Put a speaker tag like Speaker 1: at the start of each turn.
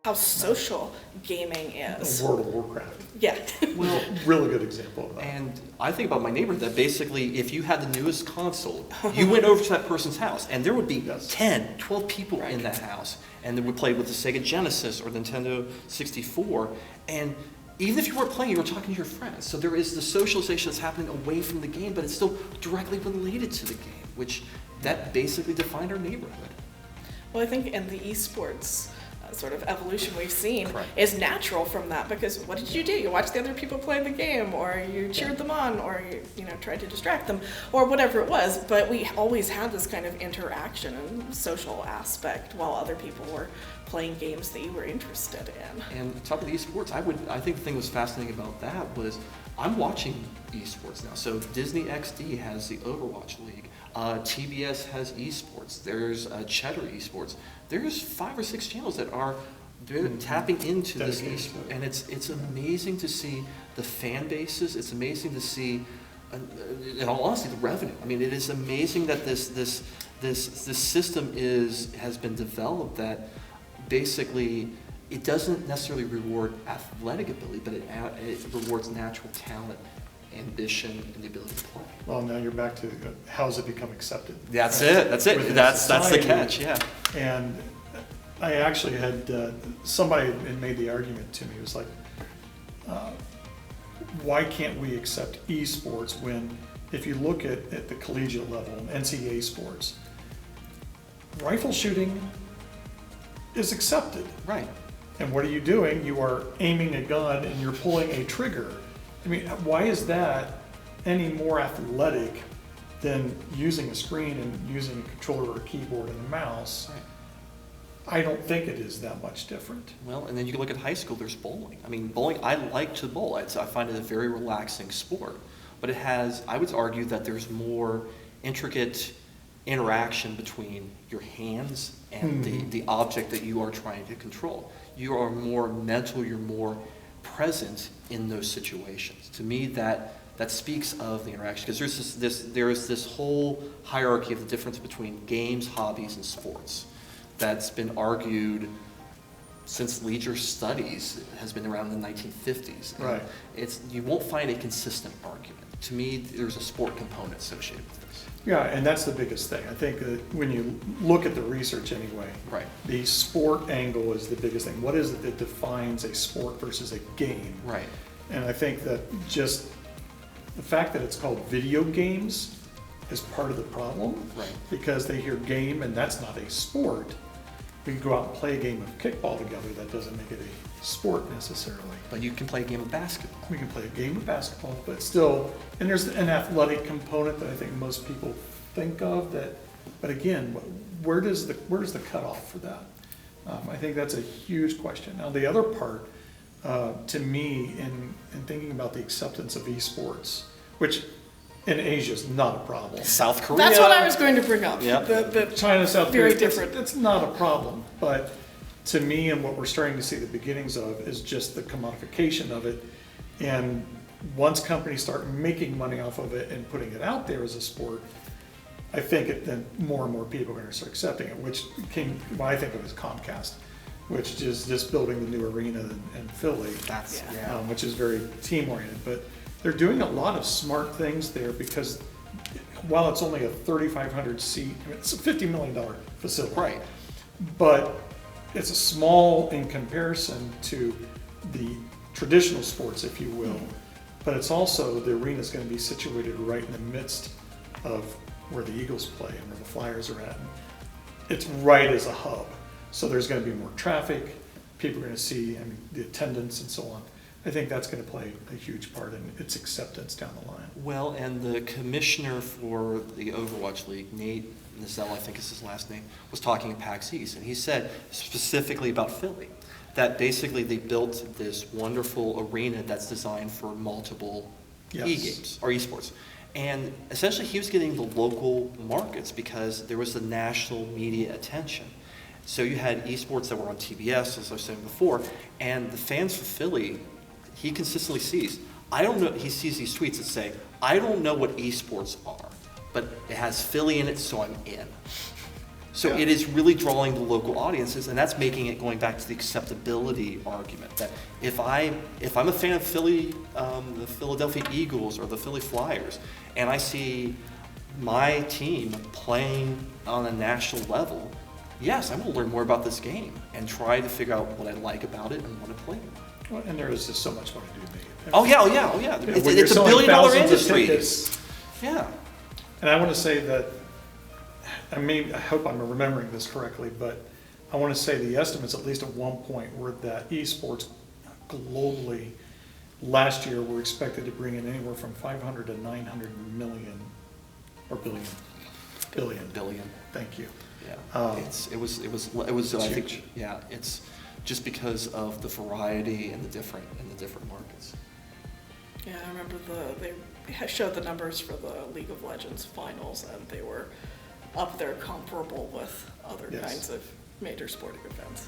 Speaker 1: how social gaming is.
Speaker 2: World of Warcraft.
Speaker 1: Yeah.
Speaker 3: Well,
Speaker 2: Really good example of that.
Speaker 3: and I think about my neighborhood that basically if you had the newest console, you went over to that person's house and there would be
Speaker 2: Yes.
Speaker 3: 10, 12 people in that house and they would play with the Sega Genesis or Nintendo 64. And even if you weren't playing, you were talking to your friends. So there is the socialization that's happening away from the game, but it's still directly related to the game, which that basically defined our neighborhood.
Speaker 1: Well, I think in the esports sort of evolution we've seen
Speaker 3: Correct.
Speaker 1: is natural from that, because what did you do? You watched the other people play the game, or you cheered them on, or you tried to distract them, or whatever it was. But we always had this kind of interaction and social aspect while other people were playing games that you were interested in.
Speaker 3: And talking about esports, I think the thing that was fascinating about that was I'm watching esports now. So Disney XD has the Overwatch League. TBS has esports. There's Cheddar esports. There's 5 or 6 channels that are tapping into this esport, and it's amazing to see the fan bases. It's amazing to see, in all honesty, the revenue. I mean, it is amazing that this system has been developed that basically it doesn't necessarily reward athletic ability, but it rewards natural talent, ambition, and the ability to play.
Speaker 2: Well, now you're back to how has it become accepted?
Speaker 3: That's
Speaker 2: Right?
Speaker 3: it. That's it.
Speaker 2: Within
Speaker 3: That's the
Speaker 2: society.
Speaker 3: catch. Yeah.
Speaker 2: And I actually had somebody had made the argument to me. It was like, why can't we accept esports when, if you look at the collegiate level, NCAA sports, rifle shooting is accepted.
Speaker 3: Right.
Speaker 2: And what are you doing? You are aiming a gun and you're pulling a trigger. I mean, why is that any more athletic than using a screen and using a controller or a keyboard and a mouse?
Speaker 3: Right.
Speaker 2: I don't think it is that much different.
Speaker 3: Well, and then you can look at high school, there's bowling. I mean, bowling, I like to bowl. I find it a very relaxing sport. But it has, I would argue that there's more intricate interaction between your hands and the object that you are trying to control. You are more mental, you're more present in those situations. To me, that speaks of the interaction, because there is this whole hierarchy of the difference between games, hobbies, and sports that's been argued since leisure studies has been around in the 1950s. And
Speaker 2: Right.
Speaker 3: you won't find a consistent argument. To me, there's a sport component associated with this.
Speaker 2: Yeah, and that's the biggest thing. I think that when you look at the research anyway,
Speaker 3: Right.
Speaker 2: the sport angle is the biggest thing. What is it that defines a sport versus a game?
Speaker 3: Right.
Speaker 2: And I think that just the fact that it's called video games is part of the problem.
Speaker 3: Right.
Speaker 2: Because they hear game and that's not a sport. We can go out and play a game of kickball together, that doesn't make it a sport necessarily.
Speaker 3: But you can play a game of basketball.
Speaker 2: We can play a game of basketball, but still, and there's an athletic component that I think most people think of that, but again, where does the cutoff for that? I think that's a huge question. Now, the other part, to me, in thinking about the acceptance of esports, which in Asia is not a problem.
Speaker 3: South Korea.
Speaker 1: That's what I was going to bring up.
Speaker 3: Yep.
Speaker 1: The
Speaker 2: China, South
Speaker 1: very
Speaker 2: Korea,
Speaker 1: different.
Speaker 2: it's not a problem, but to me, and what we're starting to see the beginnings of is just the commodification of it. And once companies start making money off of it and putting it out there as a sport, I think then more and more people are going to start accepting it, which came, what I think of as Comcast, which is just building the new arena in Philly, which is very team oriented. But they're doing a lot of smart things there, because while it's only a 3,500 seat, I mean, it's a $50 million facility.
Speaker 3: Right.
Speaker 2: But it's a small in comparison to the traditional sports, if you will. But it's also, the arena is going to be situated right in the midst of where the Eagles play and where the Flyers are at. It's right as a hub. So there's going to be more traffic. People are going to see, the attendance and so on. I think that's going to play a huge part in its acceptance down the line.
Speaker 3: Well, and the commissioner for the Overwatch League, Nate Nizell, I think is his last name, was talking at PAX East, and he said specifically about Philly, that basically they built this wonderful arena that's designed for multiple e-games or esports. And essentially he was getting the local markets because there was the national media attention. So you had esports that were on TBS, as I was saying before, and the fans for Philly, he consistently sees. I don't know, he sees these tweets that say, I don't know what esports are, but it has Philly in it, so I'm in. So
Speaker 2: Yeah.
Speaker 3: it is really drawing the local audiences, and that's making it, going back to the acceptability argument, that if I'm a fan of the Philadelphia Eagles or the Philly Flyers, and I see my team playing on a national level, yes, I'm going to learn more about this game and try to figure out what I like about it and want to play it.
Speaker 2: Well, and there is just so much more to do to make it.
Speaker 3: Oh yeah. It's,
Speaker 2: When you're
Speaker 3: it's a
Speaker 2: selling
Speaker 3: billion-dollar
Speaker 2: thousands of
Speaker 3: industry.
Speaker 2: tickets,
Speaker 3: Yeah.
Speaker 2: and I want to say that, I hope I'm remembering this correctly, but I want to say the estimates, at least at one point, were that esports globally last year were expected to bring in anywhere from 500 to 900 million, or billion. Thank you.
Speaker 3: Yeah. It was. I think.
Speaker 2: huge.
Speaker 3: Yeah. It's just because of the variety and the different markets.
Speaker 1: Yeah, I remember they showed the numbers for the League of Legends finals, and they were up there comparable with other
Speaker 2: Yes.
Speaker 1: kinds of major sporting events.